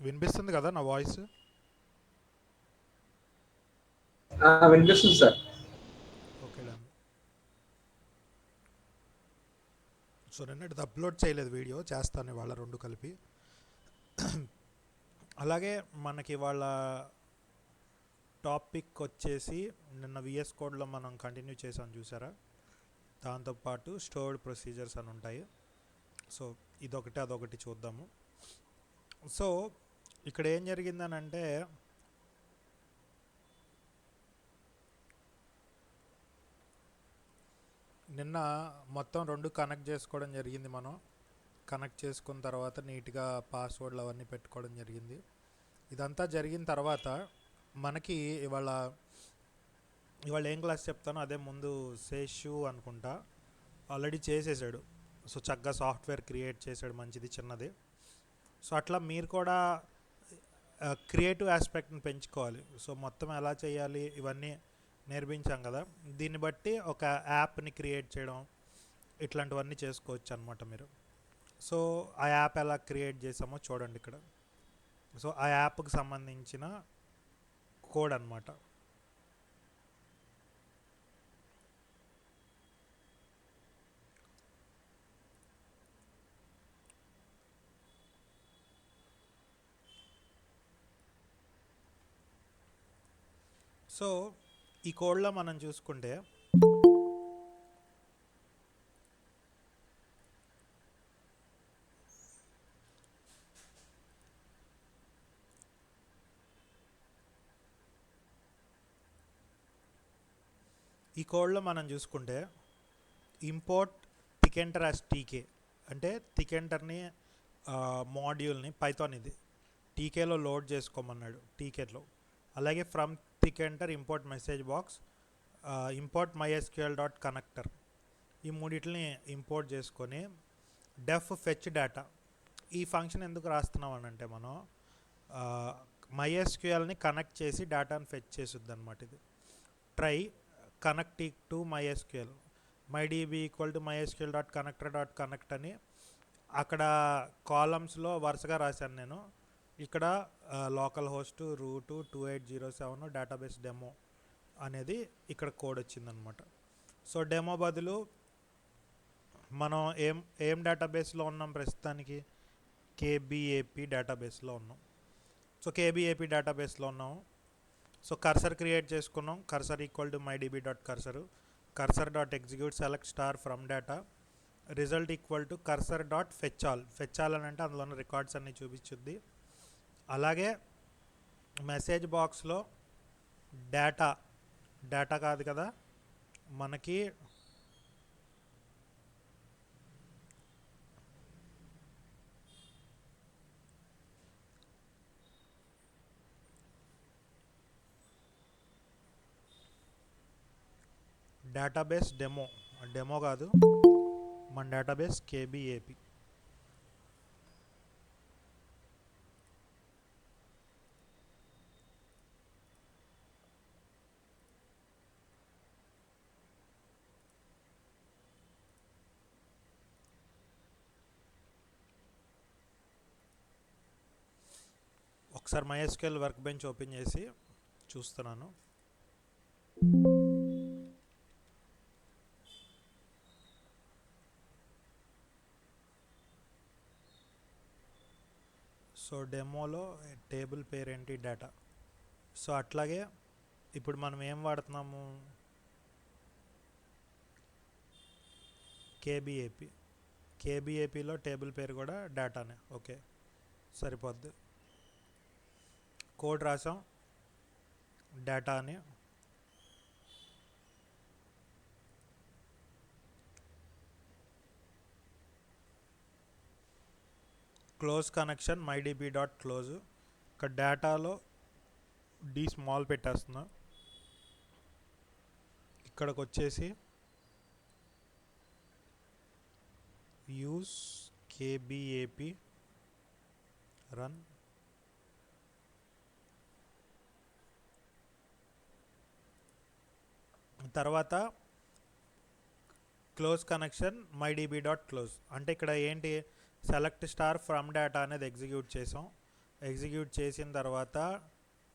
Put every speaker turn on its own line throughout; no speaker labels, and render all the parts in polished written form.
వినిపిస్తుంది కదా నా వాయిస్?
వినిపిస్తుంది సార్.
Okay, done. సో నిన్నటిది అప్లోడ్ చేయలేదు, వీడియో చేస్తాను ఇవాళ రెండు కలిపి. అలాగే మనకి ఇవాళ టాపిక్ వచ్చేసి నిన్న విఎస్ కోడ్లో మనం కంటిన్యూ చేసాం చూసారా, దాంతోపాటు స్టోర్డ్ ప్రొసీజర్స్ అని ఉంటాయి. సో ఇదొకటి అదొకటి చూద్దాము. సో ఇక్కడ ఏం జరిగిందనంటే, నిన్న మొత్తం రెండు కనెక్ట్ చేసుకోవడం జరిగింది. మనం కనెక్ట్ చేసుకున్న తర్వాత నీట్గా పాస్వర్డ్లు అవన్నీ పెట్టుకోవడం జరిగింది. ఇదంతా జరిగిన తర్వాత మనకి ఇవాళ ఇవాళ ఏం క్లాస్ చెప్తానో అదే ముందు శేషు అనుకుంటా ఆల్రెడీ చేసేసాడు. సో చక్కగా సాఫ్ట్వేర్ క్రియేట్ చేశాడు, మంచిది, చిన్నది. సో అట్లా మీరు కూడా క్రియేటివ్ ఆస్పెక్ట్ని పెంచుకోవాలి. సో మొత్తం ఎలా చేయాలి ఇవన్నీ నేర్పించాం కదా, దీన్ని బట్టి ఒక యాప్ని క్రియేట్ చేయడం ఇట్లాంటివన్నీ చేసుకోవచ్చు అనమాట మీరు. సో ఆ యాప్ ఎలా క్రియేట్ చేసామో చూడండి ఇక్కడ. సో ఆ యాప్కి సంబంధించిన కోడ్ అనమాట. సో ఈ కోడ్లో మనం చూసుకుంటే ఇంపోర్ట్ థికెంటర్ యాజ్ టీకే అంటే థికెంటర్ని మాడ్యూల్ని పైథాన్ ఇది టీకేలో లోడ్ చేసుకోమన్నాడు, టీకేలో. అలాగే from tkinter import message box, import MySQL dot connector, ఈ మూడిటిని ఇంపోర్ట్ చేసుకొని డెఫ్ ఫెచ్ డేటా. ఈ ఫంక్షన్ ఎందుకు రాస్తున్నాం అని అంటే, మనం మైఎస్క్యూఎల్ని కనెక్ట్ చేసి డేటాను ఫెచ్ చేస్తుంది అనమాట. ఇది try connect to MySQL, my DB equal to MySQL dot connector dot connect అని అక్కడ కాలమ్స్లో వరుసగా రాశాను నేను. ఇక్కడ local host root 2807 database demo అనేది ఇక్కడ కోడ్ వచ్చిందనమాట. సో డెమో బదులు మనం ఏం డేటాబేస్లో ఉన్నాం ప్రస్తుతానికి, కేబిఏపి డేటాబేస్లో ఉన్నాం. సో కేబిఏపి డేటాబేస్లో ఉన్నాము. సో కర్సర్ క్రియేట్ చేసుకున్నాం, cursor equal to my DB dot cursor, cursor dot execute select star from data, result equal to cursor dot fetchall. Fetchall అని అంటే అందులో ఉన్న రికార్డ్స్ అన్నీ చూపించుద్ది. అలాగే మెసేజ్ బాక్స్లో డేటా కాదు కదా మనకి, డేటాబేస్ డెమో కాదు, మన డేటాబేస్ కేబిఏపి. ఒకసారి మైఎస్క్యూఎల్ వర్క్ బెంచ్ ఓపెన్ చేసి చూస్తున్నాను. సో డెమోలో టేబుల్ పేరేంటి, డేటా. సో అట్లాగే ఇప్పుడు మనం ఏం వాడుతున్నాము, కేబిఏపిలో టేబుల్ పేరు కూడా డేటానే. ఓకే, సరిపోద్ది. కోడ్ రాసాం డేటా అని. Close connection my DB dot close. ఇక్కడ డేటాలో డి స్మాల్ పెట్టేస్తున్నా. ఇక్కడికి వచ్చేసి యూస్ కేబిఏపి రన్. తర్వాత close connection my DB dot close అంటే ఇక్కడ ఏంటి, సెలెక్ట్ స్టార్ ఫ్రమ్ డేటా అనేది ఎగ్జిక్యూట్ చేసాం. ఎగ్జిక్యూట్ చేసిన తర్వాత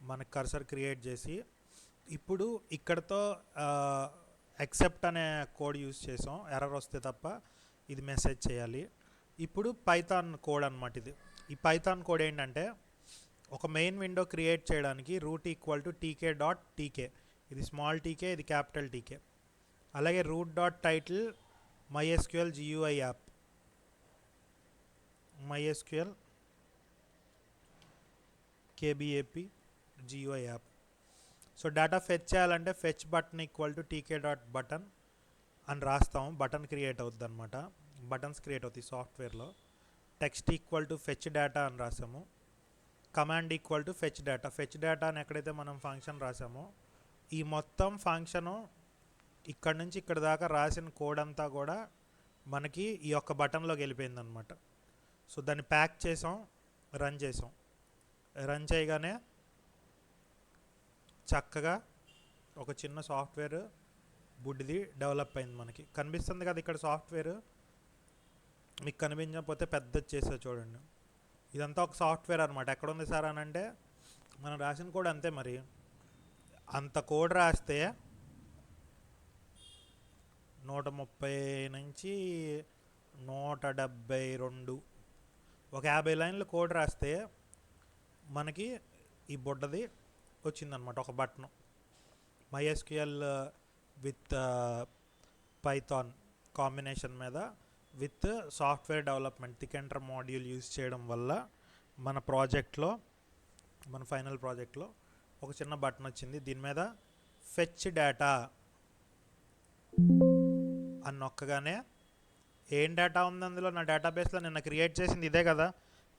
మనకి కర్సర్ క్రియేట్ చేసి ఇప్పుడు ఇక్కడతో ఎక్సెప్ట్ అనే కోడ్ యూజ్ చేసాం, ఎర్రర్ వస్తే తప్ప ఇది మెసేజ్ చేయాలి. ఇప్పుడు పైథాన్ కోడ్ అనమాట ఇది. ఈ పైథాన్ కోడ్ ఏంటంటే ఒక మెయిన్ విండో క్రియేట్ చేయడానికి root equal to tk dot tk, ఇది స్మాల్ టీకే, ఇది క్యాపిటల్ టీకే. అలాగే root dot title MySQL GUI app, MySQL KBAP GUI app. So data fetch చేయాలంటే fetch button equal to tk dot button అని రాస్తాము. Button create అవుతుంది అనమాట, buttons create అవుతాయి సాఫ్ట్వేర్లో. Text equal to fetch data అని రాసాము. Command equal to fetch data, fetch data అని ఎక్కడైతే మనం ఫంక్షన్ రాసామో ఈ మొత్తం ఫంక్షను ఇక్కడ నుంచి ఇక్కడ దాకా రాసిన కోడ్ అంతా కూడా మనకి ఈ యొక్క బటన్లోకి వెళ్ళిపోయింది అనమాట. సో దాన్ని ప్యాక్ చేసాం, రన్ చేసాం. రన్ చేయగానే చక్కగా ఒక చిన్న సాఫ్ట్వేర్ బుడ్డిది డెవలప్ అయింది. మనకి కనిపిస్తుంది కదా ఇక్కడ సాఫ్ట్వేర్, మీకు కనిపించకపోతే పెద్దది చేసా చూడండి. ఇదంతా ఒక సాఫ్ట్వేర్ అనమాట. ఎక్కడ ఉంది సార్ అని అంటే మనం రాసిన కోడ్ అంతే. మరి అంత కోడ్ రాస్తే 130 నుంచి 172 ఒక 50 లైన్లు కోడ్ రాస్తే మనకి ఈ బుడ్డది వచ్చిందనమాట, ఒక button. MySQL with Python combination మీద with software development tkinter module use చేయడం వల్ల మన ప్రాజెక్ట్లో, మన ఫైనల్ ప్రాజెక్ట్లో ఒక చిన్న బటన్ వచ్చింది. దీని మీద ఫెచ్ డేటా అని నొక్కగానే ఏం డేటా ఉంది అందులో, నా డేటాబేస్లో నిన్న క్రియేట్ చేసింది ఇదే కదా,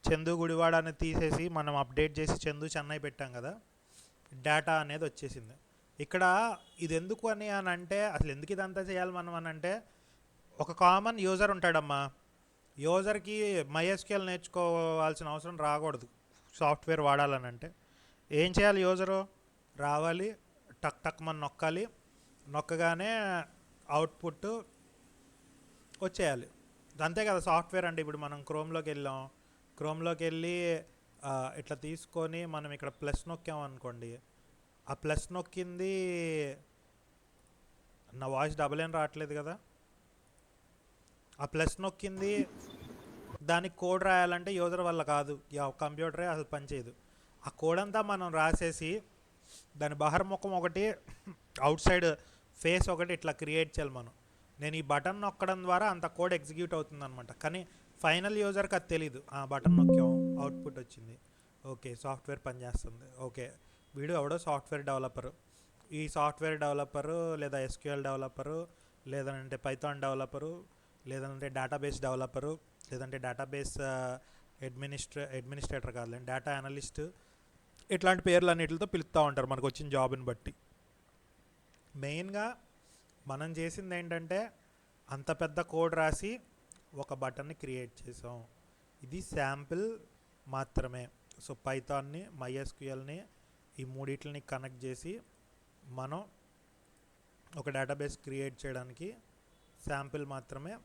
చందు గుడివాడ అని తీసేసి మనం అప్డేట్ చేసి చందు చెన్నై పెట్టాం కదా, డేటా అనేది వచ్చేసింది. ఇక్కడ ఇది ఎందుకు అని అంటే అసలు ఎందుకు ఇదంతా చేయాలి మనం అని అంటే ఒక కామన్ యూజర్ ఉంటాడమ్మా. యూజర్కి MySQL నేర్చుకోవాల్సిన అవసరం రాకూడదు సాఫ్ట్వేర్ వాడాలని అంటే. ఏం చేయాలి, యూజరు రావాలి, టక్ టక్ మన నొక్కాలి, నొక్కగానే అవుట్పుట్ వచ్చేయాలి. అంతే కదా సాఫ్ట్వేర్ అంటే. ఇప్పుడు మనం క్రోమ్లోకి వెళ్ళాం, క్రోమ్లోకి వెళ్ళి ఇట్లా తీసుకొని మనం ఇక్కడ ప్లస్ నొక్కామనుకోండి, ఆ ప్లస్ నొక్కింది, నా వాయిస్ డబల్ ఏం రావట్లేదు కదా, ఆ ప్లస్ నొక్కింది దానికి కోడ్ రాయాలంటే యూజర్ వల్ల కాదు, కంప్యూటరే అసలు పనిచేయదు. ఆ కోడ్ అంతా మనం రాసేసి దాని బహర్ముఖం ఒకటి, అవుట్ సైడ్ ఫేస్ ఒకటి ఇట్లా క్రియేట్ చేయాలి మనం. నేను ఈ బటన్ నొక్కడం ద్వారా అంత కోడ్ ఎగ్జిక్యూట్ అవుతుంది అనమాట. కానీ ఫైనల్ యూజర్కి అది తెలీదు. ఆ బటన్ నొక్కాం, అవుట్పుట్ వచ్చింది, ఓకే సాఫ్ట్వేర్ పనిచేస్తుంది. ఓకే వీడు ఎవడో సాఫ్ట్వేర్ డెవలపరు, ఈ సాఫ్ట్వేర్ డెవలపరు లేదా SQL డెవలపరు లేదంటే పైథాన్ డెవలపరు లేదంటే డేటాబేస్ డెవలపరు లేదంటే డేటాబేస్ అడ్మినిస్ట్రేటర్ కాదులేండి, డేటా అనలిస్ట్, ఇట్లాంటి పేర్లు అన్నిటితో పిలుస్తూ ఉంటారు మనకు వచ్చిన జాబ్ని బట్టి. మెయిన్గా మనం చేసింది ఏంటంటే అంత పెద్ద కోడ్ రాసి ఒక బటన్ని క్రియేట్ చేసాం. ఇది శాంపిల్ మాత్రమే. సో పైథాన్ని, MySQLని, ఈ మూడిట్లని కనెక్ట్ చేసి మనం ఒక డేటాబేస్ క్రియేట్ చేయడానికి శాంపిల్ మాత్రమే.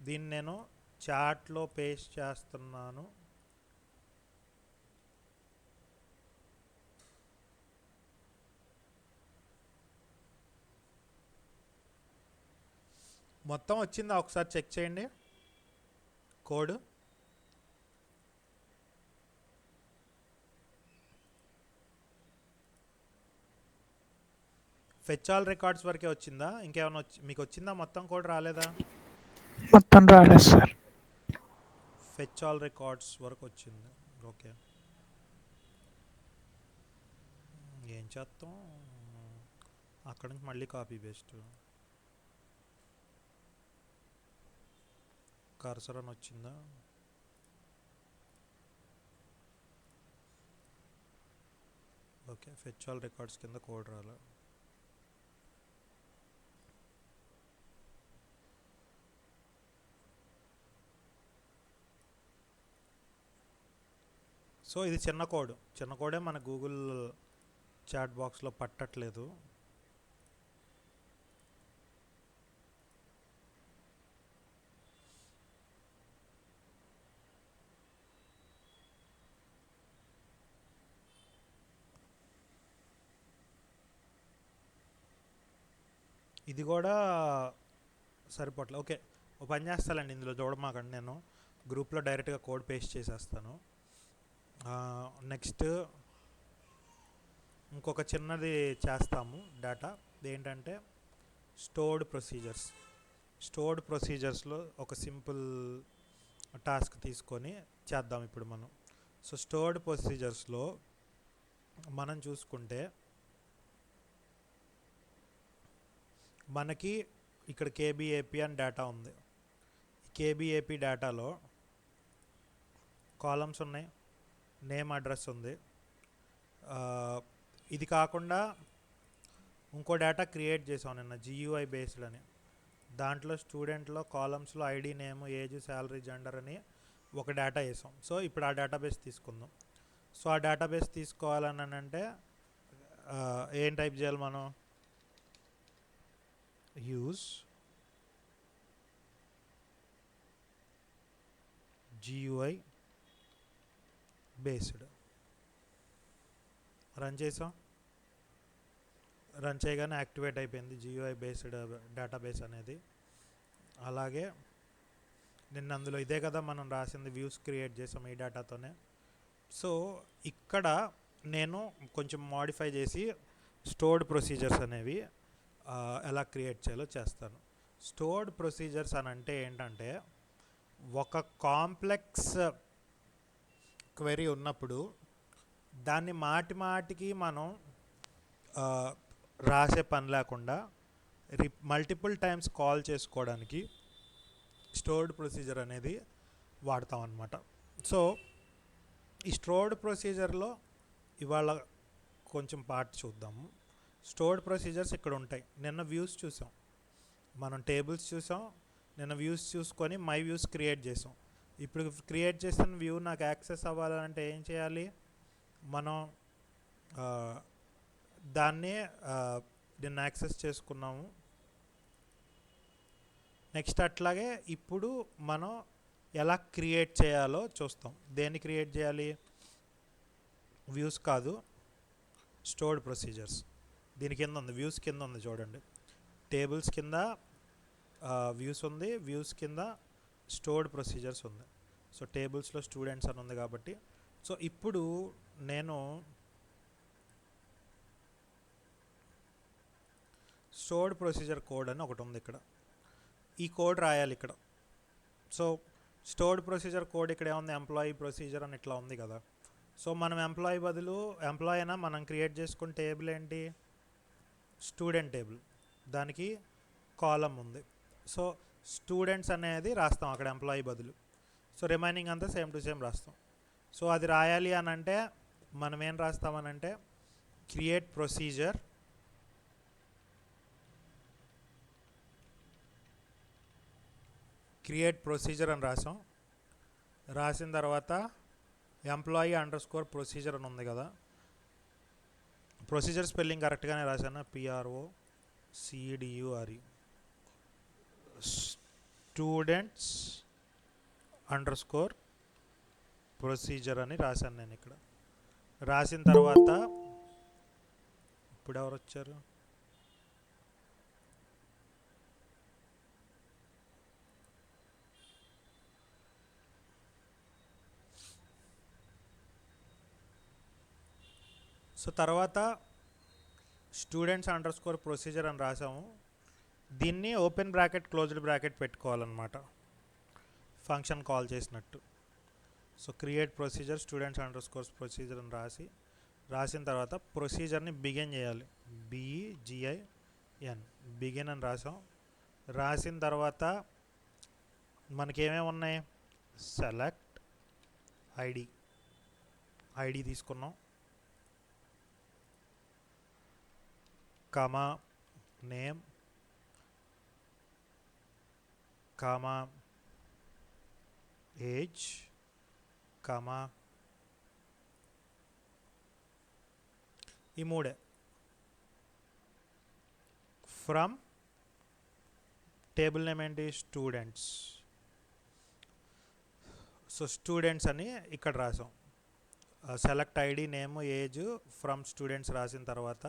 దీన్ని నేను చాట్లో పేస్ట్ చేస్తున్నాను. మొత్తం వచ్చిందా ఒకసారి చెక్ చేయండి కోడ్. ఫెచ్ ఆల్ రికార్డ్స్ వరకే వచ్చిందా, ఇంకేమైనా మీకు వచ్చిందా? మొత్తం కోడ్ రాలేదా?
మొత్తం రాలేదు సార్.
ఫెచ్ ఆల్ రికార్డ్స్ వరకు వచ్చింది. ఓకే ఏం చేస్తాం, అక్కడ నుంచి మళ్ళీ కాపీ పేస్ట్, కర్సర్ అని వచ్చిందా? ఓకే ఫెచ్ ఆల్ రికార్డ్స్ కింద కోడ్ రాలే. సో ఇది చిన్న కోడే మన గూగుల్ చాట్ బాక్స్లో పట్టట్లేదు. ఇది కూడా సరిపోట్లే. ఓకే, ఓ పని చేస్తానండి, ఇందులో చూడమాకండి, నేను గ్రూప్లో డైరెక్ట్గా కోడ్ పేస్ట్ చేసేస్తాను. నెక్స్ట్ ఇంకొక చిన్నది చేస్తాము డేటా, ఏంటంటే స్టోర్డ్ ప్రొసీజర్స్లో ఒక సింపుల్ టాస్క్ తీసుకొని చేద్దాం ఇప్పుడు మనం. సో స్టోర్డ్ ప్రొసీజర్స్లో మనం చూసుకుంటే మనకి ఇక్కడ కేబీఏపీ అని డేటా ఉంది. కేబీఏపీ డేటాలో కాలమ్స్ ఉన్నాయి, నేమ్ అడ్రస్ ఉంది. ఇది కాకుండా ఇంకో డేటా క్రియేట్ చేసాం నిన్న, GUI బేస్డ్ అని. దాంట్లో స్టూడెంట్లో కాలమ్స్లో ID, name, age, salary, gender అని ఒక డేటా వేసాం. సో ఇప్పుడు ఆ డేటాబేస్ తీసుకుందాం. సో ఆ డేటాబేస్ తీసుకోవాలని అంటే ఏం టైప్ చేయాలి మనం? Use GUI based. రన్ చేసాం, రన్ చేయగానే యాక్టివేట్ అయిపోయింది GUI బేస్డ్ డేటాబేస్ అనేది. అలాగే నిన్న అందులో ఇదే కదా మనం రాసింది, వ్యూస్ క్రియేట్ చేసాం ఈ డేటాతోనే. సో ఇక్కడ నేను కొంచెం మోడిఫై చేసి స్టోర్డ్ ప్రొసీజర్స్ అనేవి ఎలా క్రియేట్ చేయాలో చేస్తాను. స్టోర్డ్ ప్రొసీజర్స్ అని అంటే ఏంటంటే, ఒక కాంప్లెక్స్ క్వెరీ ఉన్నప్పుడు దాన్ని మాటికి మనం రాసే పని లేకుండా మల్టిపుల్ టైమ్స్ కాల్ చేసుకోవడానికి స్టోర్డ్ ప్రొసీజర్ అనేది వాడతాం అన్నమాట. సో ఈ స్టోర్డ్ ప్రొసీజర్లో ఇవాళ కొంచెం పార్ట్ చూద్దాము. స్టోర్డ్ ప్రొసీజర్స్ ఇక్కడ ఉంటాయి. నిన్న వ్యూస్ చూసాం, మనం టేబుల్స్ చూసాం. నిన్న వ్యూస్ చూసుకొని మై వ్యూస్ క్రియేట్ చేసాం. ఇప్పుడు క్రియేట్ చేసిన వ్యూ నాకు యాక్సెస్ అవ్వాలంటే ఏం చేయాలి? మనం దాన్ని దీన్ని యాక్సెస్ చేసుకున్నాము. నెక్స్ట్ అట్లాగే ఇప్పుడు మనం ఎలా క్రియేట్ చేయాలో చూస్తాం. దేన్ని క్రియేట్ చేయాలి? వ్యూస్ కాదు, స్టోర్డ్ ప్రొసీజర్స్. దీని కింద ఉంది, వ్యూస్ కింద ఉంది చూడండి. టేబుల్స్ కింద వ్యూస్ ఉంది, వ్యూస్ కింద స్టోర్డ్ ప్రొసీజర్స్ ఉంది. సో టేబుల్స్లో స్టూడెంట్స్ అని ఉంది కాబట్టి, సో ఇప్పుడు నేను స్టోర్డ్ ప్రొసీజర్ కోడ్ అని ఒకటి ఉంది ఇక్కడ. ఈ కోడ్ రాయాలి ఇక్కడ. సో స్టోర్డ్ ప్రొసీజర్ కోడ్ ఇక్కడ ఏముంది? ఎంప్లాయీ ప్రొసీజర్ అని ఇట్లా ఉంది కదా. సో మనం ఎంప్లాయీ బదులు ఎంప్లాయీ అయినా మనం క్రియేట్ చేసుకున్న టేబుల్ ఏంటి? Student table. దానికి కాలం ఉంది. సో స్టూడెంట్స్ అనేది రాస్తాం అక్కడ ఎంప్లాయీ బదులు. సో రిమైనింగ్ అంతా సేమ్ టు సేమ్ రాస్తాం. సో అది రాయాలి అని అంటే మనం ఏం రాస్తామనంటే క్రియేట్ ప్రొసీజర్ అని రాసాం. రాసిన తర్వాత ఎంప్లాయీ అండర్స్కోర్ ప్రొసీజర్ అని ఉంది కదా. ప్రొసీజర్ స్పెల్లింగ్ కరెక్ట్గానే రాశాను, PROCEDURE. స్టూడెంట్స్ అండర్స్కోర్ ప్రొసీజర్ అని రాశాను నేను ఇక్కడ. రాసిన తర్వాత ఇప్పుడు ఎవరు వచ్చారు? సో తర్వాత స్టూడెంట్స్ అండర్స్కోర్ ప్రొసీజర్ అని రాసాము. దీన్ని ఓపెన్ బ్రాకెట్ క్లోజ్డ్ బ్రాకెట్ పెట్టుకోవాలన్నమాట, ఫంక్షన్ కాల్ చేసినట్టు. So create procedure students underscore procedure అని రాసిన తర్వాత ప్రొసీజర్ని బిగిన్ చేయాలి, BEGIN, బిగిన్ అని రాసాం. రాసిన తర్వాత మనకేమేమి ఉన్నాయి? సెలెక్ట్ ఐడి తీసుకున్నాం, comma name, comma age, comma ఈ మూడే. ఫ్రమ్ టేబుల్ నేమ్ ఏంటి? స్టూడెంట్స్. సో స్టూడెంట్స్ అని ఇక్కడ రాసాం. Select ID, name, age, from students రాసిన తర్వాత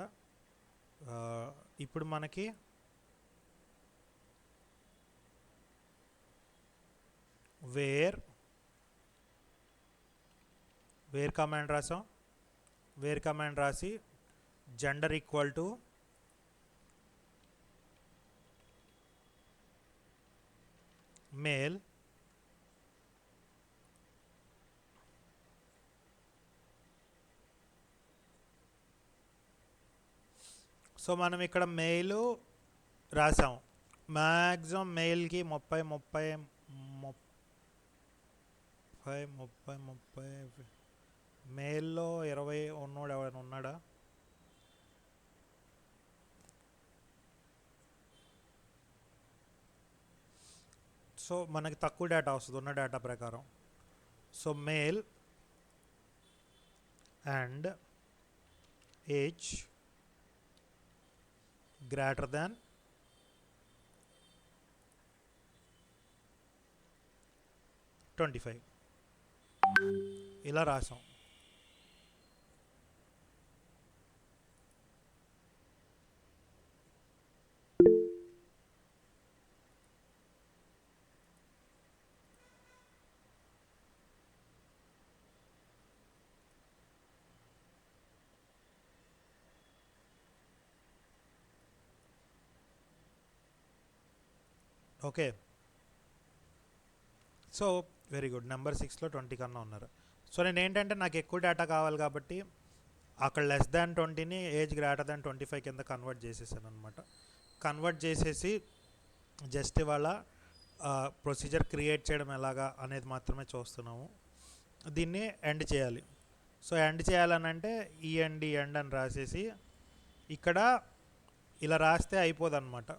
ఇప్పుడు మనకి వేర్ కమాండ్ రాసాం. వేర్ కమాండ్ రాసి gender equal to male, so మనం ఇక్కడ మెయిల్ రాసాం. మ్యాక్సిమం మెయిల్కి 30 మెయిల్లో 20 ఉన్నోడు ఎవరైనా ఉన్నాడా? సో మనకి తక్కువ డేటా వస్తుంది ఉన్న డేటా ప్రకారం. So male and age greater than 25 ఇలా రాసాం. Okay, so very good. Number 6లో 20 కన్నా ఉన్నారు. సో నేను ఏంటంటే నాకు ఎక్కువ డేటా కావాలి కాబట్టి అక్కడ లెస్ దాన్ 20ని ఏజ్ గ్రేటర్ దాన్ 25 కింద కన్వర్ట్ చేసేసాను అనమాట. కన్వర్ట్ చేసేసి జస్ట్ ఇవాళ ప్రొసీజర్ క్రియేట్ చేయడం ఎలాగా అనేది మాత్రమే చూస్తున్నాము. దీన్ని ఎండ్ చేయాలి. సో ఎండ్ చేయాలనంటే ఎండ్ అని రాసేసి ఇక్కడ ఇలా రాస్తే అయిపోదు అనమాట.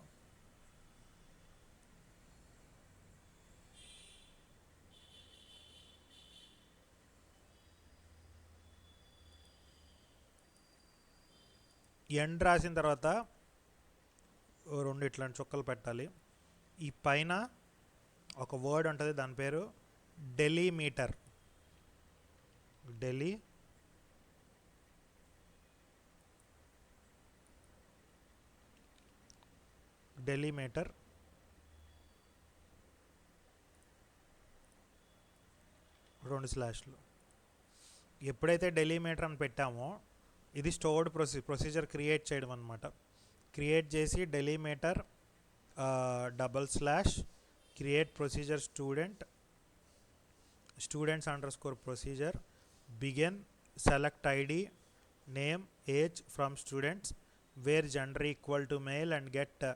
ఎండ్ రాసిన తర్వాత 2 ఇట్లాంటి చుక్కలు పెట్టాలి. ఈ పైన ఒక వర్డ్ ఉంటుంది, దాని పేరు డెలిమీటర్. డెలిమీటర్ 2 స్లాష్లు. ఎప్పుడైతే డెలిమీటర్ అని పెట్టామో ఇది స్టోర్డ్ ప్రొసీజర్ క్రియేట్ చేయడం అనమాట. క్రియేట్ చేసి delimiter // create procedure students _ procedure begin select ID name age from students where gender equal to male and get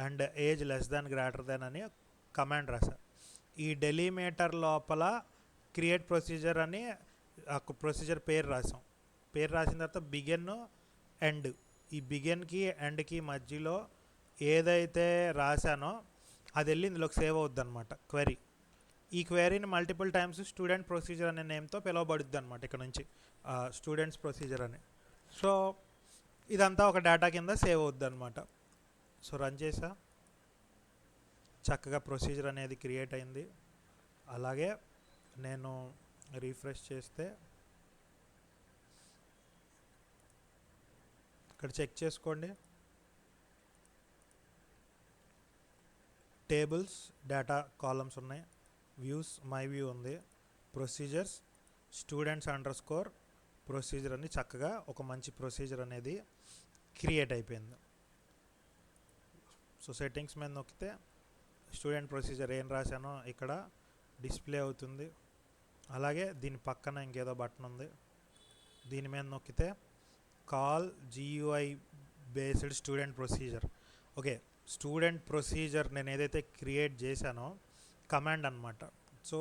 and age less than greater than అని కమాండ్ రాశారు. ఈ డెలిమీటర్ లోపల క్రియేట్ ప్రొసీజర్ అని procedure పేరు రాసాం. పేరు రాసిన తర్వాత బిగిన్ ఎండ్, ఈ బిగిన్కి ఎండ్కి మధ్యలో ఏదైతే రాశానో అది వెళ్ళి ఇందులోకి సేవ్ అవుద్ది అనమాట క్వెరీ. ఈ క్వెరీని మల్టిపుల్ టైమ్స్ స్టూడెంట్ ప్రొసీజర్ అనే నేమ్తో పిలువబడుద్ది అనమాట ఇక్కడ నుంచి, స్టూడెంట్స్ ప్రొసీజర్ అని. సో ఇదంతా ఒక డేటా కింద సేవ్ అవుద్ది అనమాట. సో రన్ చేసా, చక్కగా ప్రొసీజర్ అనేది క్రియేట్ అయింది. అలాగే నేను రీఫ్రెష్ చేస్తే ఇక్కడ చెక్ చేసుకోండి, టేబుల్స్ డేటా కాలమ్స్ ఉన్నాయి, వ్యూస్ మై వ్యూ ఉంది, ప్రొసీజర్స్ స్టూడెంట్స్ _ ప్రొసీజర్ అని చక్కగా ఒక మంచి ప్రొసీజర్ అనేది క్రియేట్ అయిపోయింది. సో సెట్టింగ్స్ మీద నొక్కితే స్టూడెంట్ ప్రొసీజర్ ఏం రాశానో ఇక్కడ డిస్ప్లే అవుతుంది. అలాగే దీని పక్కన ఇంకేదో బటన్ ఉంది, దీని మీద నొక్కితే call GUI based student procedure. Okay, student procedure నేను ఏదైతే క్రియేట్ చేశానో కమాండ్ అనమాట. సో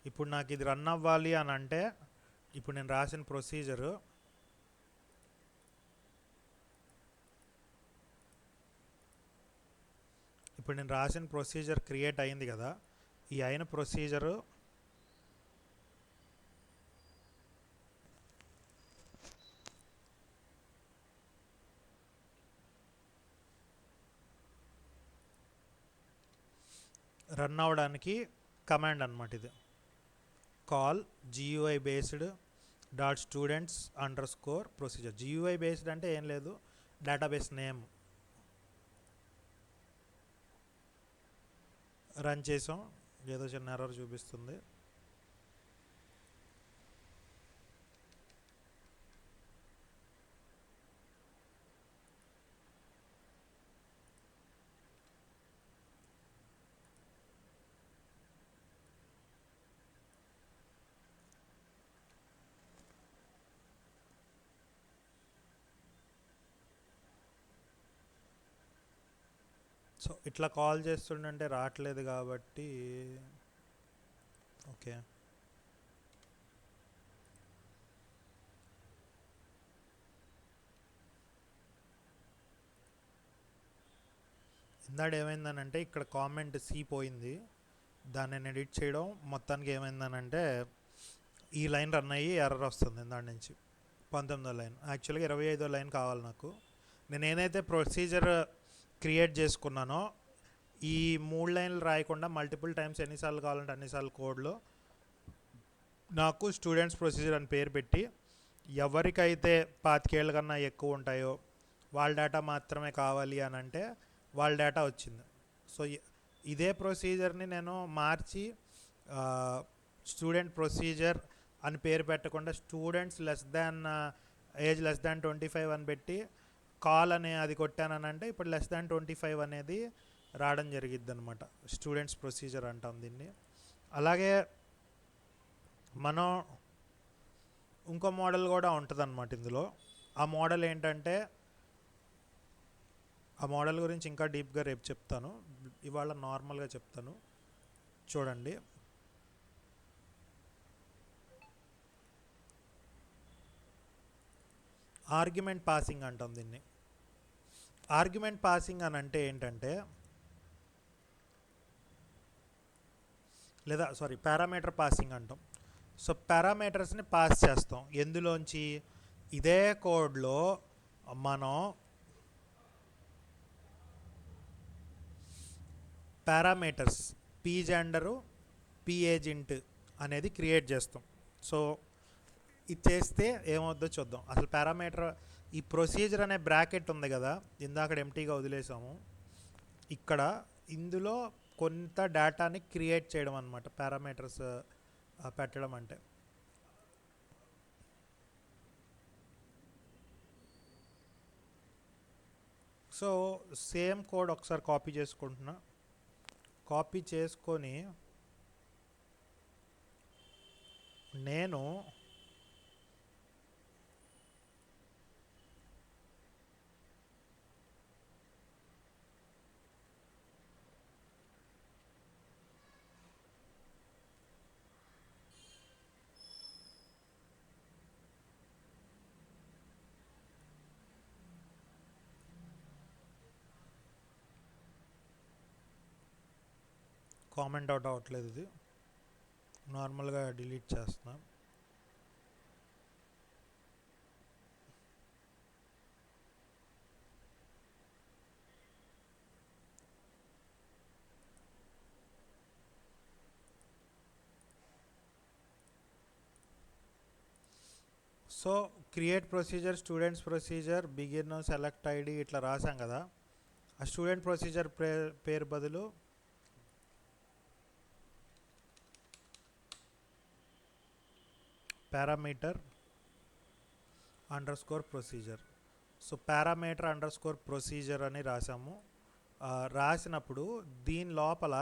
ఇప్పుడు నాకు ఇది రన్ అవ్వాలి అని అంటే ఇప్పుడు నేను రాసిన ప్రొసీజరు క్రియేట్ అయింది కదా, ఈ అయిన ప్రొసీజరు రన్ అవ్వడానికి కమాండ్ అనమాట ఇది. Call GUI based .students _ procedure. GUI based అంటే ఏం లేదు, డేటాబేస్ నేమ్. రన్ చేసాం, ఏదో చిన్న ఎర్రర్ చూపిస్తుంది. సో ఇట్లా కాల్ చేస్తుండంటే రావట్లేదు కాబట్టి ఓకే. ఇందాడు ఏమైందనంటే ఇక్కడ కామెంట్ సి పోయింది, దాన్ని నేను ఎడిట్ చేయడం మొత్తానికి ఏమైందనంటే ఈ లైన్ రన్ అయ్యి ఎర్రర్ వస్తుంది దాని నుంచి. 19వ లైన్ యాక్చువల్గా 25వ లైన్ కావాలి నాకు. నేను ఏదైతే ప్రొసీజర్ క్రియేట్ చేసుకున్నానో ఈ 3 లైన్లు రాయకుండా మల్టిపుల్ టైమ్స్ ఎన్నిసార్లు కావాలంటే అన్నిసార్లు కోడ్లో నాకు స్టూడెంట్స్ ప్రొసీజర్ అని పేరు పెట్టి ఎవరికైతే 25 ఏళ్ళ కన్నా ఎక్కువ ఉంటాయో వాళ్ళ డేటా మాత్రమే కావాలి అని అంటే వాళ్ళ డేటా వచ్చింది. సో ఇదే ప్రొసీజర్ని నేను మార్చి స్టూడెంట్ ప్రొసీజర్ అని పేరు పెట్టకుండా స్టూడెంట్స్ ఏజ్ లెస్ దాన్ 25 అని పెట్టి కాల్ అనే అది కొట్టానంటే ఇప్పుడు లెస్ దాన్ 25 అనేది రావడం జరిగిద్ది అనమాట. స్టూడెంట్స్ ప్రొసీజర్ అంటాం దీన్ని. అలాగే మనం ఇంకో మోడల్ కూడా ఉంటుంది అన్నమాట ఇందులో. ఆ మోడల్ ఏంటంటే ఆ మోడల్ గురించి ఇంకా డీప్గా రేపు చెప్తాను, ఇవాళ నార్మల్గా చెప్తాను చూడండి. ఆర్గ్యుమెంట్ పాసింగ్ అంటాం దీన్ని. ఆర్గ్యుమెంట్ పాసింగ్ అని అంటే ఏంటంటే పారామీటర్ పాసింగ్ అంటాం. సో పారామీటర్స్ని పాస్ చేస్తాం ఎందులోంచి, ఇదే కోడ్లో మనం parameters P gender P agent అనేది క్రియేట్ చేస్తాం. సో ఇది చేస్తే ఏమవుద్దో చూద్దాం. అసలు పారామీటర్ ఈ ప్రొసీజర్ అనే బ్రాకెట్ ఉంది కదా, ఇందాక ఎంటీగా వదిలేసాము, ఇక్కడ ఇందులో కొంత డేటాని క్రియేట్ చేయడం అనమాట పారామీటర్స్ పెట్టడం అంటే. సో సేమ్ కోడ్ ఒకసారి కాపీ చేసుకుంటున్నా. కాపీ చేసుకొని నేను కామెంట్ అవుట్ అవ్వట్లేదు, ఇది నార్మల్గా డిలీట్ చేస్తున్నా. So create procedure, students procedure, begin, select ID ఇట్లా రాసాం కదా. ఆ స్టూడెంట్ ప్రొసీజర్ పేరు బదులు parameter underscore procedure. So parameter underscore procedure అని రాసాము. రాసినప్పుడు దీని లోపల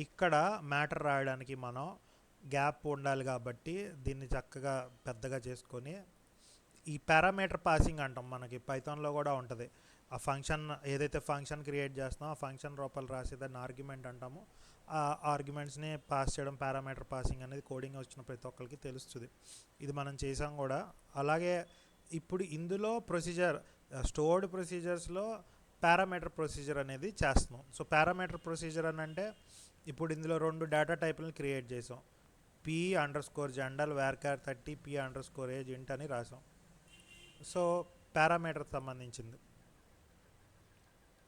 ఇక్కడ మ్యాటర్ రాయడానికి మనం గ్యాప్ ఉండాలి కాబట్టి దీన్ని చక్కగా పెద్దగా చేసుకొని ఈ పారామీటర్ పాసింగ్ అంటాం. మనకి పైథాన్లో కూడా ఉంటుంది. ఆ ఫంక్షన్ ఏదైతే ఫంక్షన్ క్రియేట్ చేస్తామో ఆ ఫంక్షన్ రూపాయలు రాసేదాన్ని ఆర్గ్యుమెంట్ అంటాము. ఆ ఆర్గ్యుమెంట్స్ని పాస్ చేయడం పారామీటర్ పాసింగ్ అనేది కోడింగ్ వచ్చిన ప్రతి ఒక్కరికి తెలుస్తుంది. ఇది మనం చేసాం కూడా. అలాగే ఇప్పుడు ఇందులో ప్రొసీజర్ స్టోర్డ్ ప్రొసీజర్స్లో పారామీటర్ ప్రొసీజర్ అనేది చేస్తున్నాం. సో పారామీటర్ ప్రొసీజర్ అని అంటే ఇప్పుడు ఇందులో 2 డేటా టైపులను క్రియేట్ చేసాం. p_జెండర్ varchar 30 p_age int అని రాసాం. సో పారామీటర్ సంబంధించింది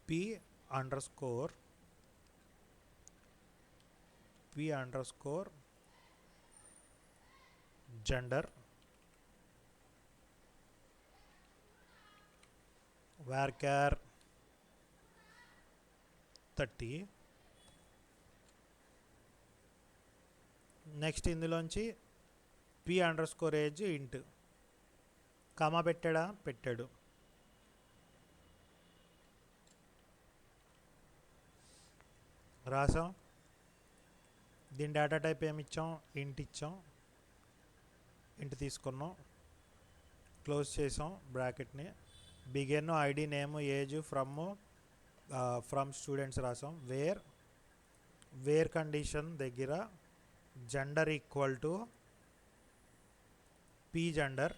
p_gender varchar 30 నెక్స్ట్ ఇందులోంచి p_age ఇంట్ కామా పెట్టాడు. రాసాం. దీని డేటా టైప్ ఏమి ఇచ్చాం, ఇంట్ ఇచ్చాం. ఇంట్ తీసుకున్నాం, క్లోజ్ చేసాం బ్రాకెట్ని. Begin ID name age from students రాసాం. వేర్ కండిషన్ దగ్గర gender equal to p gender,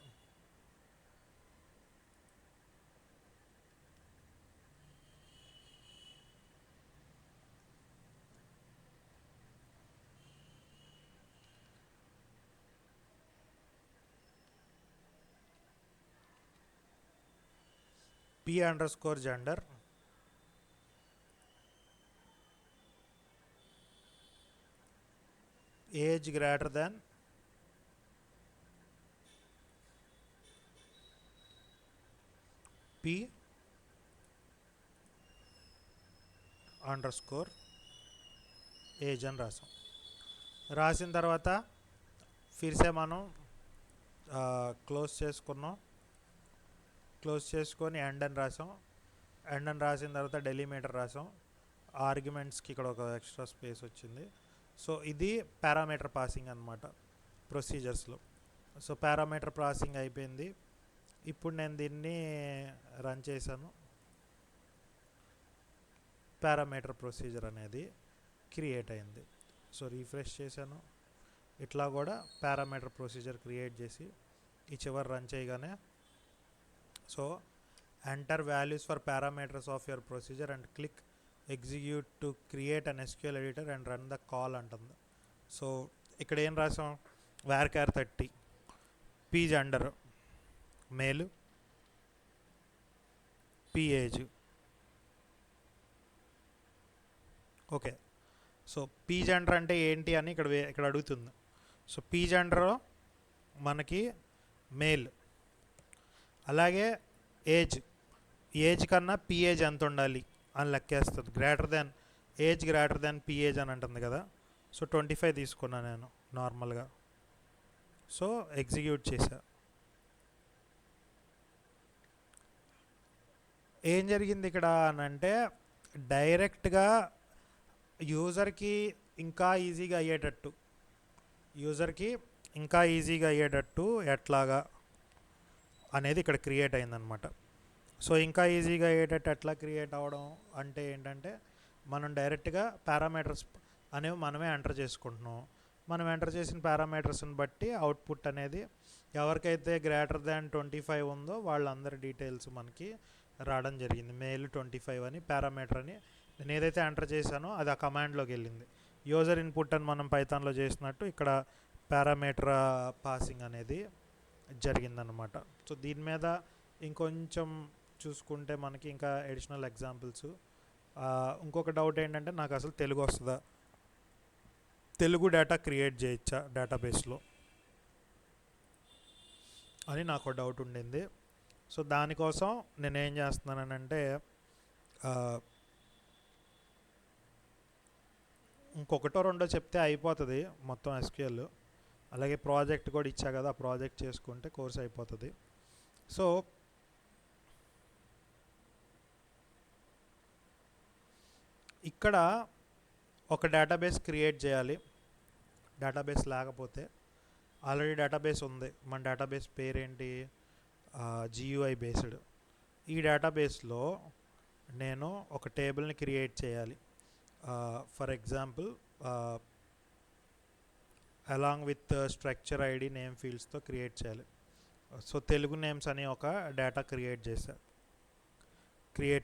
p_gender age greater than p_age అని రాసాం. రాసిన తర్వాత ఫిర్సే మనం క్లోజ్ చేసుకొని ఎండ్ అని రాసాం. ఎండ్ అని రాసిన తర్వాత డెలిమీటర్ రాసాం. ఆర్గ్యుమెంట్స్కి ఇక్కడ ఒక ఎక్స్ట్రా స్పేస్ వచ్చింది. సో ఇది పారామీటర్ పాసింగ్ అనమాట ప్రొసీజర్స్లో. సో పారామీటర్ పాసింగ్ అయిపోయింది. ఇప్పుడు నేను దీన్ని రన్ చేశాను. పారామీటర్ ప్రొసీజర్ అనేది క్రియేట్ అయింది. సో రీఫ్రెష్ చేశాను. ఇట్లా కూడా పారామీటర్ ప్రొసీజర్ క్రియేట్ చేసి ఈ చివరి రన్ చేయగానే so enter values for parameters of your procedure and click execute to create an SQL editor and run the call అంటుంది. సో ఇక్కడ ఏం రాసాం, varchar 30 p gender male, p age. Okay, so p gender అంటే ఏంటి అని ఇక్కడ అడుగుతుంది. So p gender మనకి మేల్. అలాగే ఏజ్ కన్నా p ఏజ్ ఎంత ఉండాలి అని లెక్కేస్తుంది. Age greater than p age అని అంటుంది కదా. సో 25 తీసుకున్నాను నేను నార్మల్గా. సో ఎగ్జిక్యూట్ చేశా. ఏం జరిగింది ఇక్కడ అని అంటే డైరెక్ట్గా యూజర్కి ఇంకా ఈజీగా అయ్యేటట్టు ఎట్లాగా అనేది ఇక్కడ క్రియేట్ అయిందనమాట. సో ఇంకా ఈజీగా అయ్యేటట్టు ఎట్లా క్రియేట్ అవ్వడం అంటే ఏంటంటే మనం డైరెక్ట్గా పారామీటర్స్ అనేవి మనమే ఎంటర్ చేసుకుంటున్నాం. మనం ఎంటర్ చేసిన పారామీటర్స్ని బట్టి అవుట్పుట్ అనేది ఎవరికైతే గ్రేటర్ దాన్ 25 ఉందో వాళ్ళందరి డీటెయిల్స్ మనకి రావడం జరిగింది. మేల్ 25 అని పారామీటర్ అని నేను ఏదైతే ఎంటర్ చేశానో అది ఆ కమాండ్లోకి వెళ్ళింది. యూజర్ ఇన్పుట్ అని మనం పైథాన్లో చేసినట్టు ఇక్కడ పారామీటర్ పాసింగ్ అనేది జరిగిందనమాట. సో దీని మీద ఇంకొంచెం చూసుకుంటే మనకి ఇంకా అడిషనల్ ఎగ్జాంపుల్స్. ఇంకొక డౌట్ ఏంటంటే నాకు అసలు తెలుగు వస్తుందా, తెలుగు డేటా క్రియేట్ చేయొచ్చా డేటాబేస్లో అని నాకు డౌట్ ఉండింది. సో దానికోసం నేనేం చేస్తున్నానంటే ఇంకొకటో రెండో చెప్తే అయిపోతుంది మొత్తం SQL. అలాగే ప్రాజెక్ట్ కూడా ఇచ్చా కదా, ఆ ప్రాజెక్ట్ చేసుకుంటే కోర్స్ అయిపోతుంది. సో ఇక్కడ ఒక డేటాబేస్ క్రియేట్ చేయాలి. డేటాబేస్ లేకపోతే ఆల్రెడీ డేటాబేస్ ఉంది. మన డేటాబేస్ పేరేంటి, GUI బేస్డ్. ఈ డేటాబేస్లో నేను ఒక టేబుల్ని క్రియేట్ చేయాలి. For example along with structure ID name ఫీల్డ్స్తో క్రియేట్ చేయాలి. సో తెలుగు నేమ్స్ అని ఒక డేటా క్రియేట్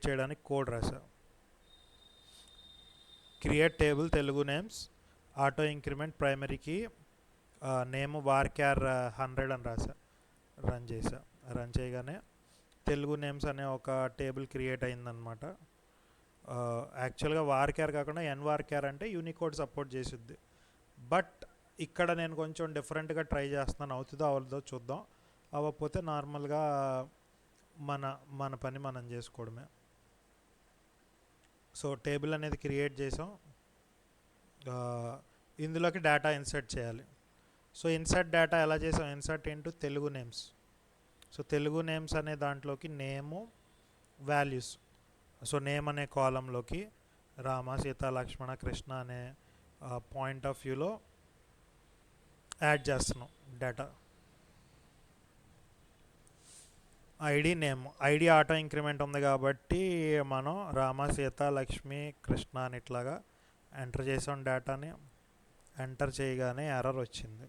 చేయడానికి కోడ్ రాసా. Create table Telugu names, auto increment ప్రైమరీకి నేమ్ varchar 100 అని రాసా. రన్ చేయగానే తెలుగు నేమ్స్ అనే ఒక టేబుల్ క్రియేట్ అయిందనమాట. యాక్చువల్గా varchar కాకుండా nvarchar అంటే యూనికోడ్ సపోర్ట్ చేసిద్ది. బట్ ఇక్కడ నేను కొంచెం డిఫరెంట్గా ట్రై చేస్తున్నాను. అవుతుందో అవ్వదో చూద్దాం. అవ్వకపోతే నార్మల్గా మన పని మనం చేసుకోవడమే. సో టేబుల్ అనేది క్రియేట్ చేసాం. ఇందులోకి డేటా ఇన్సర్ట్ చేయాలి. సో ఇన్సర్ట్ డేటా ఎలా చేసాం, insert into Telugu names. So Telugu names అనే దాంట్లోకి నేము వాల్యూస్. సో నేమ్ అనే కాలంలోకి రామ, సీత, లక్ష్మణ, కృష్ణ అనే పాయింట్ ఆఫ్ వ్యూలో యాడ్ చేస్తున్నాం data. ID name, ID auto increment ఉంది కాబట్టి మనం రామ, సీత, లక్ష్మి, కృష్ణ అని ఇట్లాగా ఎంటర్ చేసాం డేటాని. ఎంటర్ చేయగానే ఎర్రర్ వచ్చింది.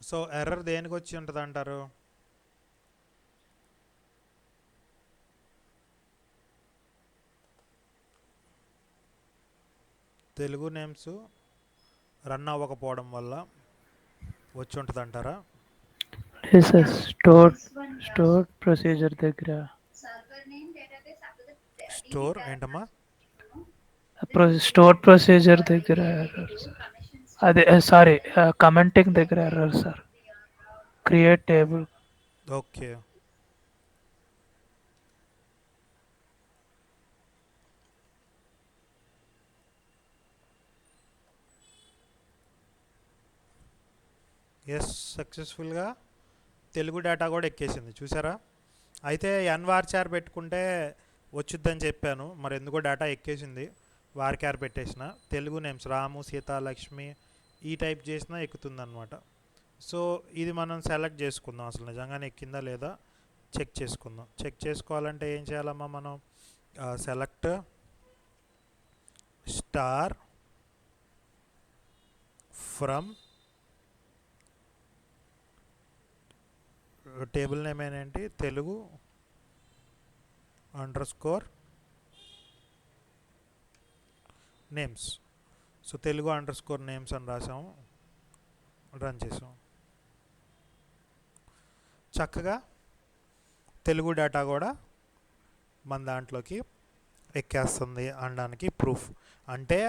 సో ఎర్రర్ దేనికి వచ్చి ఉంటుంది అంటారు? తెలుగు నేమ్స్ రన్ అవ్వకపోవడం వల్ల వచ్చి ఉంటుంది అంటారా?
స్టోర్ ప్రొసీజర్ దగ్గర
స్టోర్ ఏంటమ్మా?
స్టోర్ ప్రొసీజర్ దగ్గర errors. అదే సారీ, కమెంటింగ్ దగ్గర error sir. Create table.
Okay. Yes, సక్సెస్ఫుల్గా తెలుగు డేటా కూడా ఎక్కేసింది చూసారా. అయితే ఎన్వార్చార్ పెట్టుకుంటే వచ్చిద్దని చెప్పాను, మరి ఎందుకో డేటా ఎక్కేసింది. వార్క్యార్ పెట్టేసిన తెలుగు నేమ్స్ రాము, సీత, లక్ష్మి ఈ టైప్ చేసినా ఎక్కుతుంది అనమాట. సో ఇది మనం సెలెక్ట్ చేసుకుందాం, అసలు నిజంగానే ఎక్కిందా లేదా చెక్ చేసుకుందాం. చెక్ చేసుకోవాలంటే ఏం చేయాలమ్మా మనం? Select star from table name ఏంటి, Telugu underscore names. So Telugu underscore names అని రాసాము, రన్ చేసాం. చక్కగా తెలుగు డేటా కూడా మన దాంట్లోకి ఎక్కేస్తుంది అనడానికి ప్రూఫ్. అంటే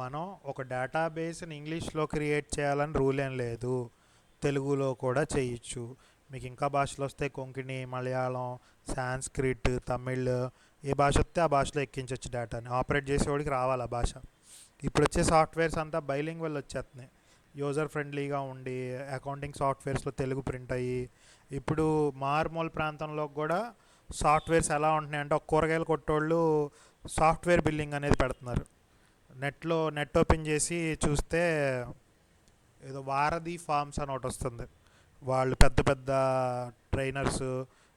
మనం ఒక డేటాబేస్ని ఇంగ్లీష్లో క్రియేట్ చేయాలని రూల్ ఏం లేదు, తెలుగులో కూడా చేయొచ్చు. మీకు ఇంకా భాషలు వస్తే కొంకణి, మలయాళం, సాంస్క్రిట్, తమిళ్ ఏ భాష వస్తే ఆ భాషలో ఎక్కించవచ్చు డేటాని. ఆపరేట్ చేసేవాడికి రావాలి ఆ భాష. ఇప్పుడు వచ్చే సాఫ్ట్వేర్స్ అంతా బైలింగ్వల్ వచ్చేస్తున్నాయి, యూజర్ ఫ్రెండ్లీగా ఉండి. అకౌంటింగ్ సాఫ్ట్వేర్స్లో తెలుగు ప్రింట్ అయ్యి, ఇప్పుడు మారుమూల ప్రాంతంలో కూడా సాఫ్ట్వేర్స్ ఎలా ఉంటున్నాయి అంటే, ఒక కూరగాయలు కొట్టోళ్ళు సాఫ్ట్వేర్ బిల్లింగ్ అనేది పెడుతున్నారు. నెట్ ఓపెన్ చేసి చూస్తే ఏదో వారధి ఫార్మ్స్ అని ఒకటి వస్తుంది. వాళ్ళు పెద్ద పెద్ద ట్రైనర్స్,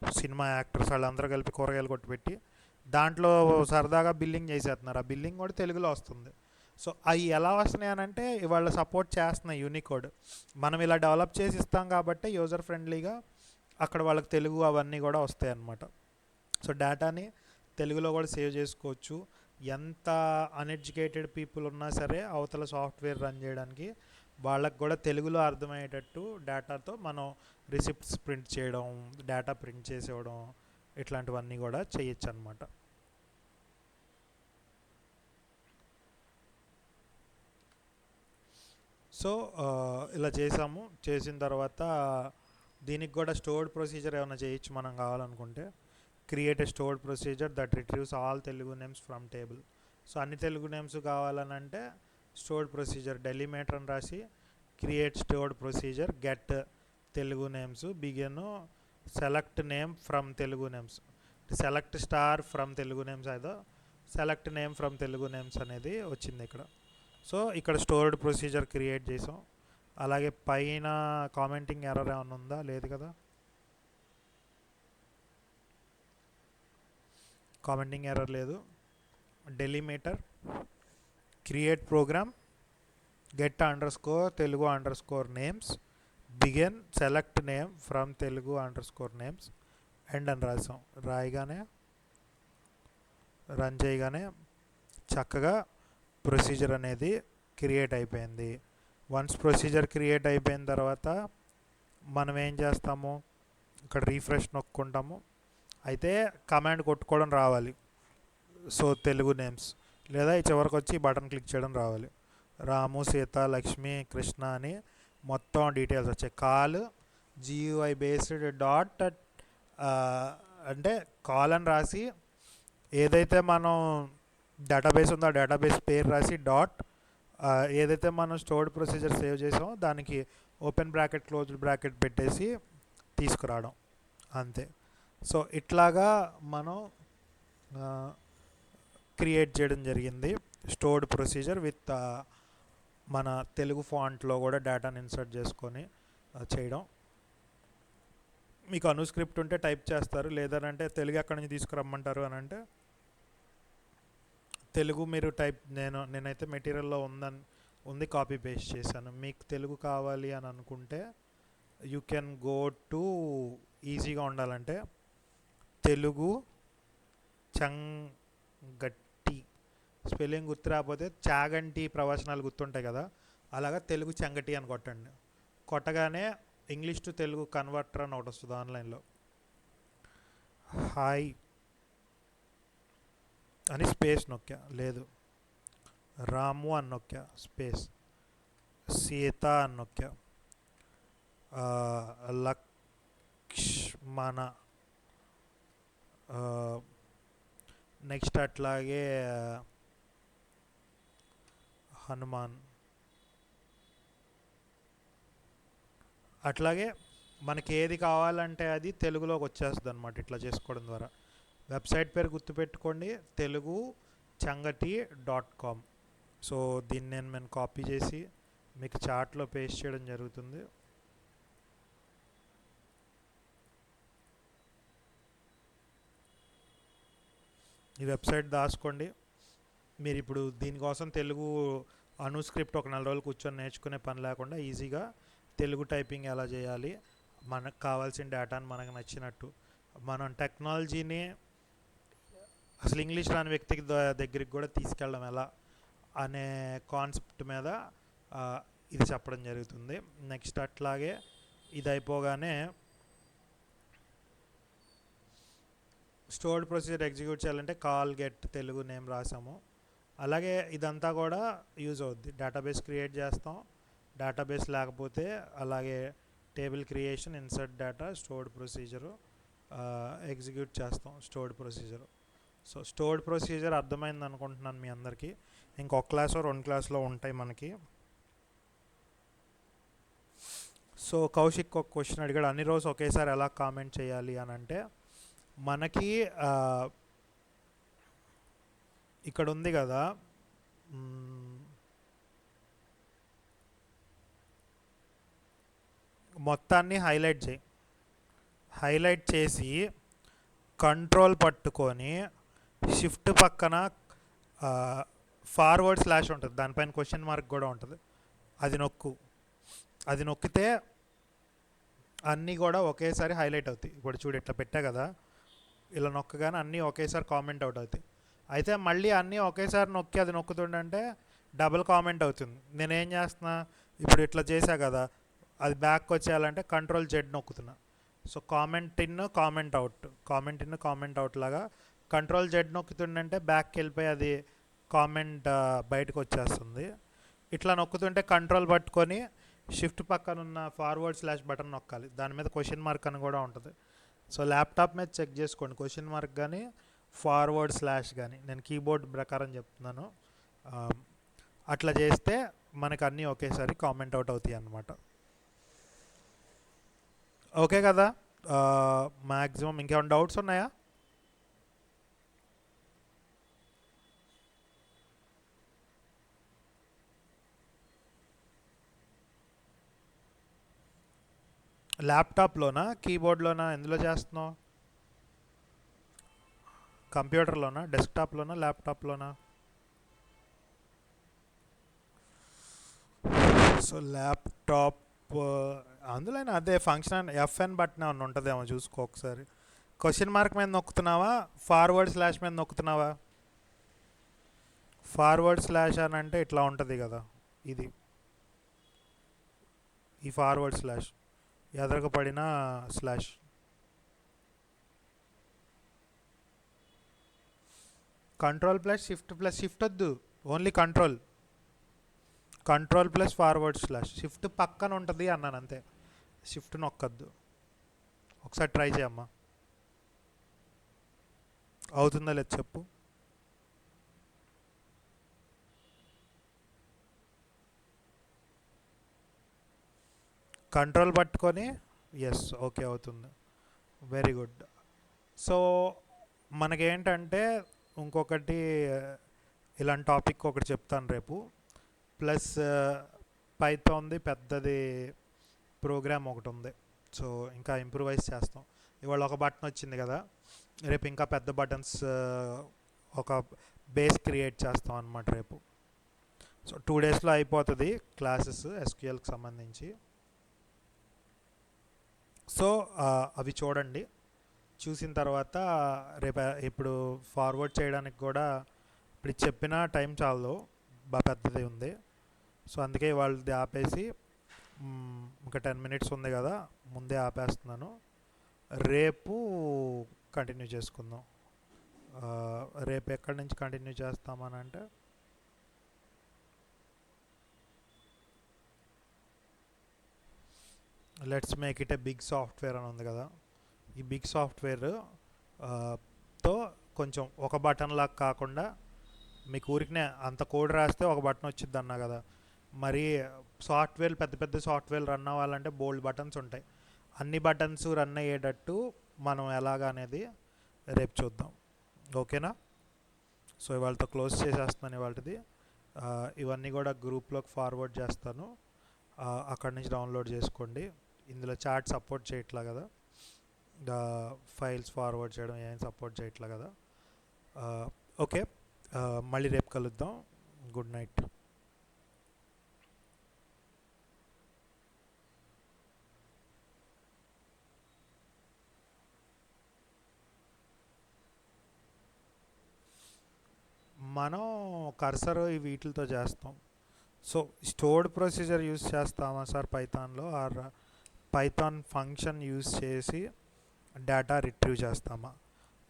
సినిమా యాక్టర్స్ వాళ్ళందరూ కలిపి కూరగాయలు కొట్టుపెట్టి దాంట్లో సరదాగా బిల్లింగ్ చేసేస్తున్నారు. ఆ బిల్లింగ్ కూడా తెలుగులో వస్తుంది. సో అవి ఎలా వస్తున్నాయి అని అంటే, ఇవాళ సపోర్ట్ చేస్తున్నాయి యూనికోడ్. మనం ఇలా డెవలప్ చేసి ఇస్తాం కాబట్టి యూజర్ ఫ్రెండ్లీగా అక్కడ వాళ్ళకి తెలుగు అవన్నీ కూడా వస్తాయి అన్నమాట. సో డేటాని తెలుగులో కూడా సేవ్ చేసుకోవచ్చు. ఎంత అన్ఎడ్యుకేటెడ్ పీపుల్ ఉన్నా సరే అవతల సాఫ్ట్వేర్ రన్ చేయడానికి వాళ్ళకు కూడా తెలుగులో అర్థమయ్యేటట్టు డేటాతో మనం రిసిప్ట్స్ ప్రింట్ చేయడం, డేటా ప్రింట్ చేసేవడం ఇట్లాంటివన్నీ కూడా చేయొచ్చు అనమాట. సో ఇలా చేసాము. చేసిన తర్వాత దీనికి కూడా స్టోర్డ్ ప్రొసీజర్ ఏమైనా చేయొచ్చు మనం కావాలనుకుంటే. Create a stored procedure that retrieves all Telugu names from table. So అన్ని తెలుగు నేమ్స్ కావాలనంటే స్టోర్డ్ ప్రొసీజర్ డెలిమేటర్ అని రాసి create stored procedure get Telugu names begin select name from Telugu names. Select star from Telugu names ఏదో select name from Telugu names అనేది వచ్చింది ఇక్కడ. So ఇక్కడ stored procedure create చేసాం. అలాగే పైన కామెంటింగ్ ఎర్రర్ ఏమైనా ఉందా? లేదు కదా, కామెంటింగ్ ఎర్రర్ లేదు. Delimiter create program get underscore Telugu underscore names begin select name from Telugu underscore names end అని రాసాం. రాయగానే రన్ చేయగానే చక్కగా ప్రొసీజర్ అనేది క్రియేట్ అయిపోయింది. వన్స్ ప్రొసీజర్ క్రియేట్ అయిపోయిన తర్వాత మనం ఏం చేస్తాము, ఇక్కడ రీఫ్రెష్ నొక్కుంటాము. అయితే కమాండ్ కొట్టుకోవడం రావాలి. సో తెలుగు నేమ్స్ లేదా ఈ చివరికి వచ్చి ఈ బటన్ క్లిక్ చేయడం రావాలి. రాము, సీత, లక్ష్మి, కృష్ణ అని మొత్తం డీటెయిల్స్ వచ్చాయి. కాల్ GUI బేస్డ్ డాట్ అంటే కాల్ అని రాసి ఏదైతే మనం డేటాబేస్ ఉందో ఆ డేటాబేస్ పేరు రాసి డాట్ ఏదైతే మనం స్టోర్డ్ ప్రొసీజర్ సేవ్ చేసామో దానికి ఓపెన్ బ్రాకెట్ క్లోజ్డ్ బ్రాకెట్ పెట్టేసి తీసుకురావడం అంతే. సో ఇట్లాగా మనం క్రియేట్ చేయడం జరిగింది స్టోర్డ్ ప్రొసీజర్ విత్ మన తెలుగు ఫాంట్లో కూడా డేటాని ఇన్సర్ట్ చేసుకొని చేయడం. మీకు అనుస్క్రిప్ట్ ఉంటే టైప్ చేస్తారు, లేదంటే తెలుగు ఎక్కడి నుంచి తీసుకురమ్మంటారు అని అంటే తెలుగు మీరు టైప్ నేనైతే మెటీరియల్లో ఉంది కాపీ పేస్ట్ చేశాను. మీకు తెలుగు కావాలి అని అనుకుంటే యూ కెన్ గో టు ఈజీగా ఉండాలంటే తెలుగు చంగట్టి స్పెల్లింగ్ గుర్తు రాకపోతే చాగంటి ప్రవచనాలు గుర్తుంటాయి కదా, అలాగా తెలుగు చంగటి అని కొట్టండి. కొట్టగానే ఇంగ్లీష్ టు తెలుగు కన్వర్టర్ అని ఒకటి వస్తుంది ఆన్లైన్లో. హాయ్ అని స్పేస్ నొక్కా, లేదు రాము అని నొక్కా స్పేస్, సీత అని నొక్కా, లక్ష్మణ, నెక్స్ట్ అట్లాగే హనుమాన్. అట్లాగే మనకి ఏది కావాలంటే అది తెలుగులోకి వచ్చేస్తుంది అనమాట ఇట్లా చేసుకోవడం ద్వారా. వెబ్సైట్ పేరు గుర్తుపెట్టుకోండి, తెలుగు చంగటి.com. సో దీన్ని నేను కాపీ చేసి మీకు చార్ట్లో పేస్ట్ చేయడం జరుగుతుంది. ఈ వెబ్సైట్ దాచుకోండి. మీరు ఇప్పుడు దీనికోసం తెలుగు అనుస్క్రిప్ట్ ఒక 4 రోజులు కూర్చొని నేర్చుకునే పని లేకుండా ఈజీగా తెలుగు టైపింగ్ ఎలా చేయాలి, మనకు కావాల్సిన డేటాను మనకు నచ్చినట్టు మనం టెక్నాలజీని అసలు ఇంగ్లీష్ రాని వ్యక్తికి దగ్గరికి కూడా తీసుకెళ్ళడం ఎలా అనే కాన్సెప్ట్ మీద ఇది చెప్పడం జరుగుతుంది. నెక్స్ట్ అట్లాగే ఇది అయిపోగానే స్టోర్డ్ ప్రొసీజర్ ఎగ్జిక్యూట్ చేయాలంటే కాల్ గెట్ తెలుగు నేమ్ రాసాము. అలాగే ఇదంతా కూడా యూజ్ అవుద్ది. డేటాబేస్ క్రియేట్ చేస్తాం, డేటాబేస్ లేకపోతే అలాగే table creation, insert data, stored procedure execute చేస్తాం stored procedure. So stored procedure అర్థమైంది అనుకుంటున్నాను మీ అందరికీ. ఇంకొక క్లాసో 2 క్లాసులో ఉంటాయి మనకి. సో కౌశిక్ ఒక క్వశ్చన్ అడిగాడు, అన్ని రోజు ఒకేసారి ఎలా కామెంట్ చేయాలి అని అంటే మనకి ఇక్కడ ఉంది కదా, మొత్తాన్ని హైలైట్ చేయి. హైలైట్ చేసి కంట్రోల్ పట్టుకొని షిఫ్ట్ పక్కన ఫార్వర్డ్ స్లాష్ ఉంటుంది, దానిపైన క్వశ్చన్ మార్క్ కూడా ఉంటుంది, అది నొక్కు. అది నొక్కితే అన్నీ కూడా ఒకేసారి హైలైట్ అవుతాయి. ఇప్పుడు చూడు ఇట్లా పెట్టా కదా, ఇలా నొక్కగానే అన్నీ ఒకేసారి కామెంట్ అవుట్ అవుతాయి. అయితే మళ్ళీ అన్నీ ఒకేసారి నొక్కి అది నొక్కుతుండంటే డబుల్ కామెంట్ అవుతుంది. నేనేం చేస్తున్నా, ఇప్పుడు ఇట్లా చేశా కదా, అది బ్యాక్ వచ్చేయాలంటే Ctrl Z నొక్కుతున్నా. So comment in comment out, comment in comment out లాగా Ctrl Z నొక్కుతుండంటే బ్యాక్కి వెళ్ళిపోయి అది కామెంట్ బయటకు వచ్చేస్తుంది. ఇట్లా నొక్కుతుంటే కంట్రోల్ పట్టుకొని షిఫ్ట్ పక్కన ఉన్న ఫార్వర్డ్ స్లాష్ బటన్ నొక్కాలి, దాని మీద క్వశ్చన్ మార్క్ అని కూడా ఉంటుంది. సో ల్యాప్టాప్ మీద చెక్ చేసుకోండి, క్వశ్చన్ మార్క్ కానీ ఫార్వర్డ్ స్లాష్ కానీ. నేను కీబోర్డ్ ప్రకారం చెప్తున్నాను. అట్లా చేస్తే మనకు అన్నీ ఒకేసారి కామెంట్ అవుట్ అవుతాయి అన్నమాట. ఓకే కదా, మ్యాక్సిమం ఇంకేమైనా డౌట్స్ ఉన్నాయా? ల్యాప్టాప్లోనా, కీబోర్డ్లోనా, ఎందులో చేస్తున్నావు? కంప్యూటర్లోనా, డెస్క్టాప్లోనా, ల్యాప్టాప్లోనా? సో ల్యాప్టాప్ అందులో అదే ఫంక్షన్ FN బటన్ ఏమన్నా ఉంటుందేమో చూసుకో ఒకసారి. క్వశ్చన్ మార్క్ మీద నొక్కుతున్నావా, ఫార్వర్డ్ స్లాష్ మీద నొక్కుతున్నావా? ఫార్వర్డ్ స్లాష్ అని అంటే ఇట్లా ఉంటుంది కదా, ఇది ఈ ఫార్వర్డ్ స్లాష్ ఎదరకు పడిన స్లాష్. కంట్రోల్ ప్లస్ షిఫ్ట్ వద్దు, only control plus forward slash. Shift పక్కన ఉంటుంది అన్నాను అంతే, షిఫ్ట్ నొక్కద్దు. ఒకసారి ట్రై చేయమ్మా, అవుతుందా లేదు చెప్పు. కంట్రోల్ పట్టుకొని ఎస్, ఓకే అవుతుంది, వెరీ గుడ్. సో మనకేంటంటే ఇంకొకటి ఇలాంటి టాపిక్ ఒకటి చెప్తాను రేపు. ప్లస్ పైథాన్ది పెద్దది ప్రోగ్రామ్ ఒకటి ఉంది, సో ఇంకా ఇంప్రూవైజ్ చేస్తాం. ఇవాళ ఒక బటన్ వచ్చింది కదా, రేపు ఇంకా పెద్ద బటన్స్ ఒక బేస్ క్రియేట్ చేస్తాం అన్నమాట రేపు. సో 2 డేస్లో అయిపోతుంది క్లాసెస్ ఎస్క్యూఎల్కి సంబంధించి. సో అవి చూడండి, చూసిన తర్వాత రేపు ఇప్పుడు ఫార్వర్డ్ చేయడానికి కూడా ఇప్పుడు చెప్పిన టైం చాలు, బాగా పెద్దది ఉంది. సో అందుకే వాళ్ళది ఆపేసి ఇంకా 10 మినిట్స్ ఉంది కదా, ముందే ఆపేస్తున్నాను. రేపు కంటిన్యూ చేసుకుందాం. రేపు ఎక్కడి నుంచి కంటిన్యూ చేస్తామని అంటే let's make it a big software అని ఉంది కదా, ఈ బిగ్ సాఫ్ట్వేర్ తో కొంచెం ఒక బటన్ లాగా కాకుండా, మీకు ఊరికనే అంత కోడ్ రాస్తే ఒక బటన్ వచ్చింది అన్నా కదా, మరి సాఫ్ట్వేర్ పెద్ద పెద్ద సాఫ్ట్వేర్ రన్ అవ్వాలంటే బోల్డ్ బటన్స్ ఉంటాయి. అన్ని బటన్స్ రన్ అయ్యేటట్టు మనం ఎలాగనేది రేపు చూద్దాం, ఓకేనా. సో ఇవాళతో క్లోజ్ చేసేస్తున్నాను ఇవాళది. ఇవన్నీ కూడా గ్రూప్లోకి ఫార్వర్డ్ చేస్తాను, అక్కడి నుంచి డౌన్లోడ్ చేసుకోండి. ఇందులో చాట్ సపోర్ట్ చేయట్లా కదా, ఫైల్స్ ఫార్వర్డ్ చేయడం ఏం సపోర్ట్ చేయట్లా కదా. ఓకే, మళ్ళీ రేపు కలుద్దాం. Good night. మనం కర్సర్ వీటితో చేస్తాం. సో స్టోర్డ్ ప్రొసీజర్ యూస్ చేస్తామా సార్ పైథాన్లో, ఆర్ పైథాన్ ఫంక్షన్ యూస్ చేసి డేటా రిట్రీవ్ చేస్తామా?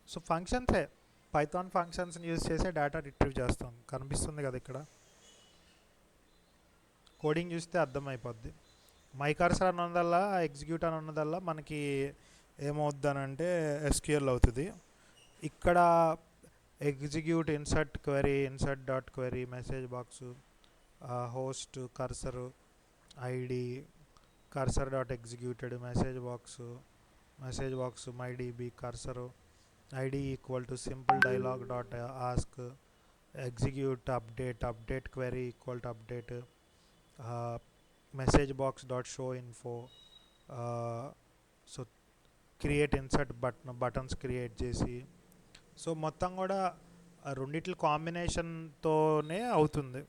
సో ఫంక్షన్సే, పైథాన్ ఫంక్షన్స్ని యూస్ చేసే డేటా రిట్రీవ్ చేస్తాం. కనిపిస్తుంది కదా ఇక్కడ, కోడింగ్ చూస్తే అర్థమైపోద్ది. మై కర్సర్ అని ఉన్నదల్లా, ఎగ్జిక్యూట్ అని ఉన్నదల్లా మనకి ఏమవుద్దనంటే ఎస్క్యూఎల్ అవుతుంది. ఇక్కడ execute insert query, insert dot query, message box, host cursor ID, cursor dot executed, message box my DB, cursor ID equal to simple dialog dot ask, execute update query equal to update, message box dot show info. So create insert buttons create చేసి, so మొత్తం కూడా రెండిట్ల కాంబినేషన్తోనే అవుతుంది.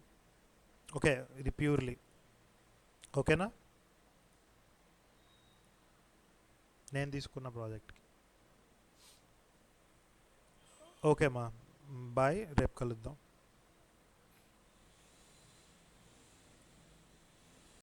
Okay, ఇది purely ఓకేనా నేను తీసుకున్న ప్రాజెక్ట్కి. Okay మా బాయ్, రేపు కలుద్దాం.